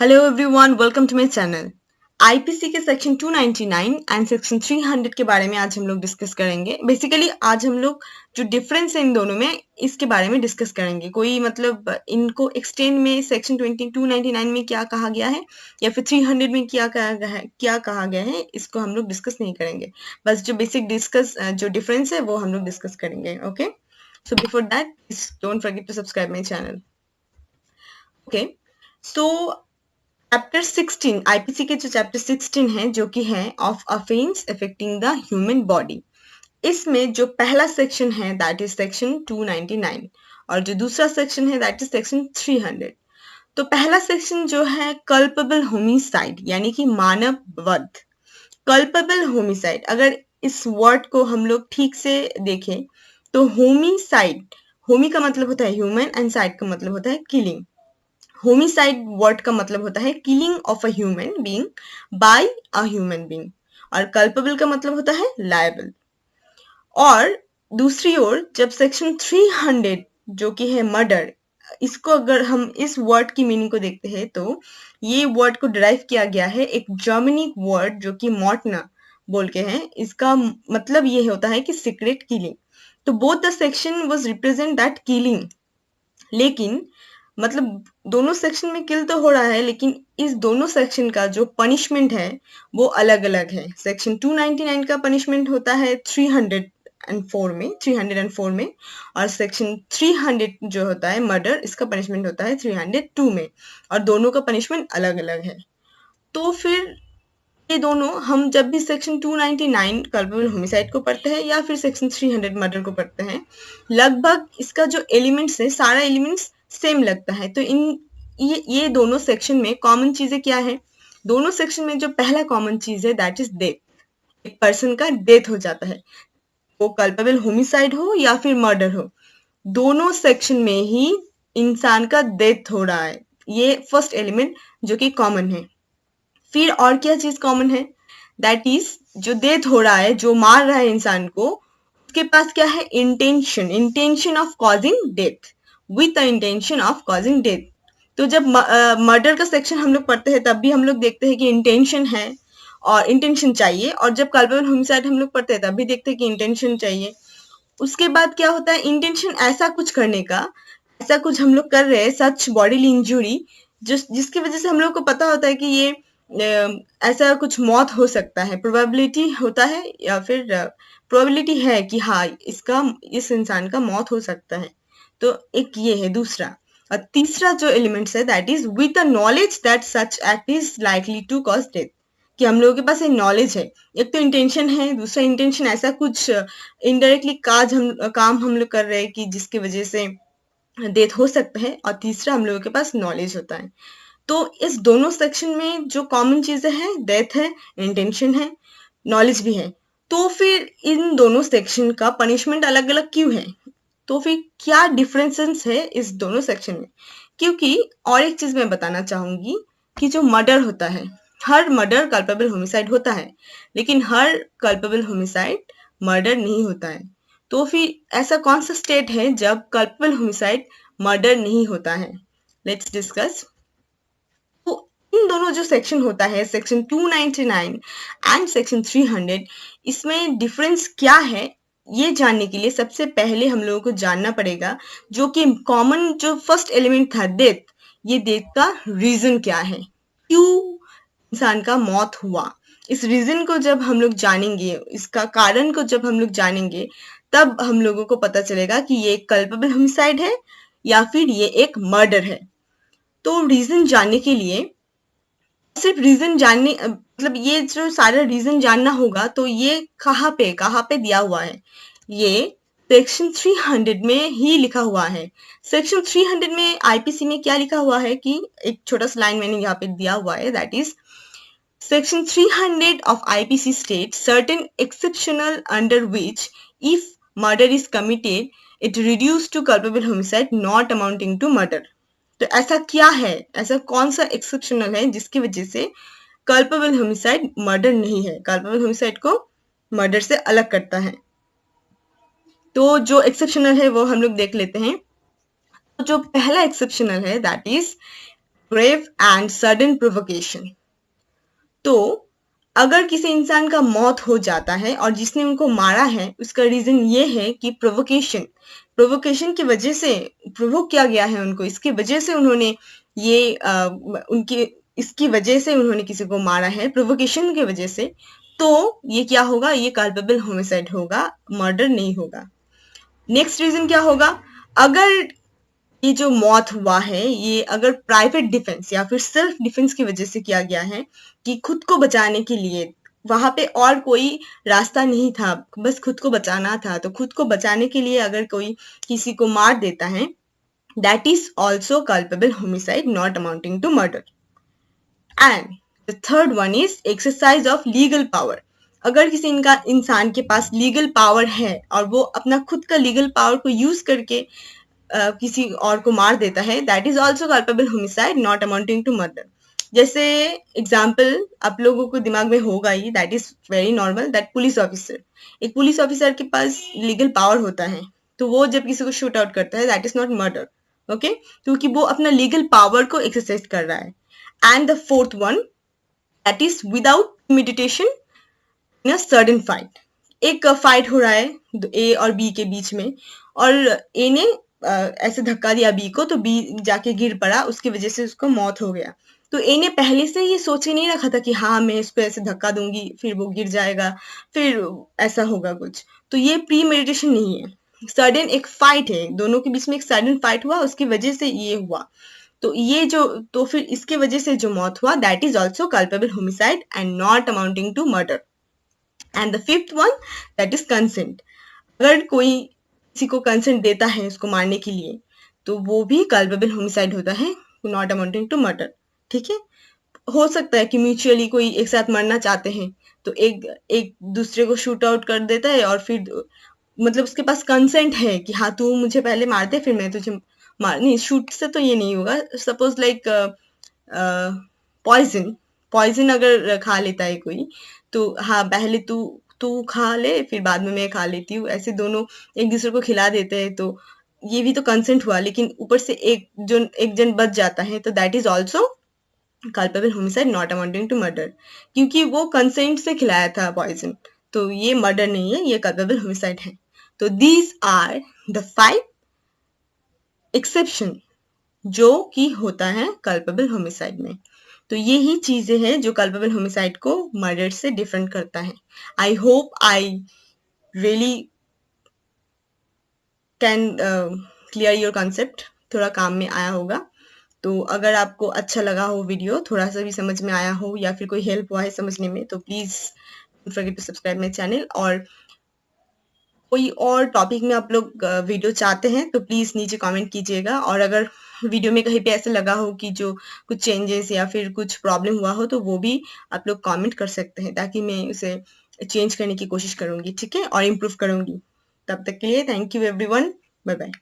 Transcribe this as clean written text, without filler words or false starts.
Hello everyone, welcome to my channel. IPC के section 299 and section 300 के बारे में आज हम लोग डिस्कस करेंगे। बेसिकली आज हम लोग जो डिफरेंस है इन दोनों में, इसके बारे में डिस्कस करेंगे। कोई मतलब इनको एक्सटेंड में सेक्शन 299 में क्या कहा गया है या फिर 300 में क्या कहा गया है, इसको हम लोग डिस्कस नहीं करेंगे। बस जो बेसिक जो डिफरेंस है वो हम लोग डिस्कस करेंगे। Okay, so before that don't forget to subscribe my channel. Okay, so chapter 16 IPC के जो चैप्टर 16 है, जो कि है of offence affecting the human body, इसमें जो पहला सेक्शन है दैट इज सेक्शन 299 और जो दूसरा सेक्शन है दैट इज सेक्शन 300। तो पहला सेक्शन जो है कल्पेबल होमिसाइड यानी कि मानव वध। कल्पेबल होमिसाइड, अगर इस वर्ड को हम लोग ठीक से देखें तो होमिसाइड, होमी का मतलब होता है ह्यूमन एंड साइड का मतलब होता है किलिंग। होमिसाइड वर्ड का मतलब होता है killing of a human being by a human being और कल्पेबल का मतलब होता है लायबल। और दूसरी ओर जब सेक्शन 300 जो कि है मर्डर, इसको अगर हम इस वर्ड की मीनिंग को देखते हैं तो ये वर्ड को डिराइव किया गया है एक जर्मनिक वर्ड जो कि मॉर्टना बोल के है। इसका मतलब ये होता है कि सीक्रेट किलिंग। तो both the section was represent that killing, लेकिन मतलब दोनों सेक्शन में किल तो हो रहा है, लेकिन इस दोनों सेक्शन का जो पनिशमेंट है वो अलग अलग है। सेक्शन 299 का पनिशमेंट होता है 304 में और सेक्शन 300 जो होता है मर्डर, इसका पनिशमेंट होता है 302 में और दोनों का पनिशमेंट अलग अलग है। तो फिर ये दोनों हम जब भी सेक्शन 299 कल्पेबल होमिसाइड को पढ़ते हैं या फिर सेक्शन 300 मर्डर को पढ़ते हैं, लगभग इसका जो एलिमेंट्स है सारा एलिमेंट्स सेम लगता है। तो ये दोनों सेक्शन में कॉमन चीजें क्या है? दोनों सेक्शन में जो पहला कॉमन चीज है दैट इज डेथ। एक पर्सन का डेथ हो जाता है, वो कल्पेबल होमिसाइड हो या फिर मर्डर हो, दोनों सेक्शन में ही इंसान का डेथ हो रहा है। ये फर्स्ट एलिमेंट जो कि कॉमन है। फिर और क्या चीज कॉमन है? दैट इज जो डेथ हो रहा है, जो मार रहा है इंसान को, उसके पास क्या है? Intention, intention of causing death, with the intention of causing death. तो जब मर्डर का सेक्शन हम लोग पढ़ते हैं तब भी हम लोग देखते हैं कि इंटेंशन है और इंटेंशन चाहिए, और जब कल्पेबल होमिसाइड हम लोग पढ़ते हैं तब भी देखते हैं कि इंटेंशन चाहिए। उसके बाद क्या होता है? इंटेंशन ऐसा कुछ करने का, ऐसा कुछ हम लोग कर रहे हैं, सच बॉडीली इंजुरी जिसकी वजह से हम लोग को पता होता है कि ये ऐसा कुछ मौत हो सकता है, प्रोबेबिलिटी होता है या फिर प्रोबेबिलिटी है कि हाँ इस इंसान का मौत हो सकता है। तो एक ये है दूसरा। और तीसरा जो एलिमेंट्स है that is with the knowledge that such act is likely to cause death, कि हम लोगों के पास एक नॉलेज है। एक तो इंटेंशन है, दूसरा इंटेंशन ऐसा कुछ इनडायरेक्टली काम हम लोग कर रहे हैं कि जिसकी वजह से डेथ हो सकता है, और तीसरा हम लोगों के पास नॉलेज होता है। तो इस दोनों सेक्शन में जो कॉमन चीजें हैं, डेथ है, इंटेंशन है, नॉलेज भी है। तो फिर इन दोनों सेक्शन का पनिशमेंट अलग अलग क्यों है? तो फिर क्या डिफरेंसेस है इस दोनों सेक्शन में? क्योंकि और एक चीज मैं बताना चाहूंगी कि जो मर्डर होता है, हर मर्डर कल्पेबल होमिसाइड होता है, लेकिन हर कल्पेबल होमिसाइड मर्डर नहीं होता है। तो फिर ऐसा कौन सा स्टेट है जब कल्पेबल होमिसाइड मर्डर नहीं होता है? Let's discuss. तो इन दोनों जो सेक्शन होता है, सेक्शन 299 एंड सेक्शन 300, इसमें डिफरेंस क्या है ये जानने के लिए सबसे पहले हम लोगों को जानना पड़ेगा जो कि कॉमन जो फर्स्ट एलिमेंट था डेथ, ये डेथ का रीजन क्या है, क्यों इंसान का मौत हुआ। इस रीजन को जब हम लोग जानेंगे, इसका कारण को जब हम लोग जानेंगे, तब हम लोगों को पता चलेगा कि ये एक कल्पेबल होमिसाइड है या फिर ये एक मर्डर है। तो रीजन जानने के लिए सिर्फ रीजन जानने मतलब ये जो सारा रीजन जानना होगा, तो ये कहाँ पे दिया हुआ है? ये सेक्शन 300 में ही लिखा हुआ है। सेक्शन 300 में आईपीसी में क्या लिखा हुआ है कि एक छोटा सा लाइन मैंने यहाँ पे दिया हुआ है, that is Section 300 of IPC states certain exceptional under which if murder is committed, it reduced to culpable homicide not amounting to murder. तो ऐसा क्या है, ऐसा कौन सा एक्सेप्शनल है जिसकी वजह से कल्पेबल होमिसाइड मर्डर नहीं है, कल्पेबल होमिसाइड को मर्डर से अलग करता है? तो जो एक्सेप्शनल है वो हम लोग देख लेते हैं। तो जो पहला एक्सेप्शनल है that is grave and sudden provocation। तो अगर किसी इंसान का मौत हो जाता है और जिसने उनको मारा है उसका रीजन ये है कि प्रोवोकेशन की वजह से प्रोवोक किया गया है उनको, इसकी वजह से उन्होंने ये उनकी इसकी वजह से उन्होंने किसी को मारा है, प्रोवोकेशन की वजह से, तो ये क्या होगा, ये कल्पेबल होमिसाइड होगा, मर्डर नहीं होगा। नेक्स्ट रीजन क्या होगा, अगर ये जो मौत हुआ है ये अगर प्राइवेट डिफेंस या फिर सेल्फ डिफेंस की वजह से किया गया है कि खुद को बचाने के लिए, वहां पे और कोई रास्ता नहीं था, बस खुद को बचाना था, तो खुद को बचाने के लिए अगर कोई किसी को मार देता है, that is also culpable homicide not amounting to murder. And the third one is exercise of legal power. अगर किसी इंसान के पास लीगल पावर है और वो अपना खुद का लीगल पावर को यूज करके किसी और को मार देता है, that is also culpable homicide not amounting to murder. जैसे एग्जाम्पल आप लोगों को दिमाग में होगा ही, that is very normal, that police officer, एक पुलिस ऑफिसर के पास लीगल पावर होता है, तो वो जब किसी को शूट आउट करता है, that is not murder, okay, क्योंकि वो अपना लीगल पावर को एक्सरसाइज कर रहा है। And the fourth one, that is without meditation in a sudden fight. एक फाइट हो रहा है ए और बी के बीच में, और ए ने ऐसे धक्का दिया बी को, तो बी जाके गिर पड़ा, उसकी वजह से उसको मौत हो गया। तो ए ने पहले से ये सोच के नहीं रखा था कि हाँ मैं इसको ऐसे धक्का दूंगी, फिर वो गिर जाएगा, फिर ऐसा होगा कुछ, तो ये प्री मेडिटेशन नहीं है, सडन एक फाइट है, दोनों के बीच में एक सडन फाइट हुआ, उसकी वजह से ये हुआ, तो ये जो, तो फिर इसके वजह से जो मौत हुआ, that is also culpable homicide and not amounting to murder. And the fifth one, that is consent. अगर कोई किसी को कंसेंट देता है उसको मारने के लिए, तो वो भी कल्पेबल होमिसाइड होता है, नॉट अमाउंटिंग टू मर्डर। ठीक है, हो सकता है कि म्यूचुअली कोई एक साथ मरना चाहते हैं, तो एक एक दूसरे को शूट आउट कर देता है, और फिर मतलब उसके पास कंसेंट है कि हाँ तू मुझे पहले मार दे फिर मैं तुझे मार, नहीं शूट से तो ये नहीं होगा। सपोज लाइक पॉइजन, पॉइजन अगर खा लेता है कोई, तो हाँ पहले तू तू खा ले फिर बाद में मैं खा लेती हूँ, ऐसे दोनों एक दूसरे को खिला देते हैं, तो ये भी तो कंसेंट हुआ, लेकिन ऊपर से एक जन बच जाता है, तो that is also culpable homicide not amounting to murder, क्योंकि वो कंसेंट से खिलाया था पॉइजन, तो ये मर्डर नहीं है, ये कल्पेबल होमिसाइड है। तो दीज आर द 5 एक्सेप्शन जो कि होता है कल्पेबल होमिसाइड में। तो ये ही चीजें हैं जो कल्पेबल होमिसाइड को मर्डर से डिफरेंट करता है। I hope I really can clear your concept, थोड़ा काम में आया होगा। तो अगर आपको अच्छा लगा हो वीडियो, थोड़ा सा भी समझ में आया हो या फिर कोई हेल्प हुआ है समझने में, तो please don't forget to subscribe my channel. और कोई और टॉपिक में आप लोग वीडियो चाहते हैं तो प्लीज नीचे कमेंट कीजिएगा। और अगर वीडियो में कहीं पे ऐसा लगा हो कि जो कुछ चेंजेस या फिर कुछ प्रॉब्लम हुआ हो, तो वो भी आप लोग कमेंट कर सकते हैं, ताकि मैं उसे चेंज करने की कोशिश करूंगी, ठीक है, और इम्प्रूव करूंगी। तब तक के लिए thank you everyone, bye bye.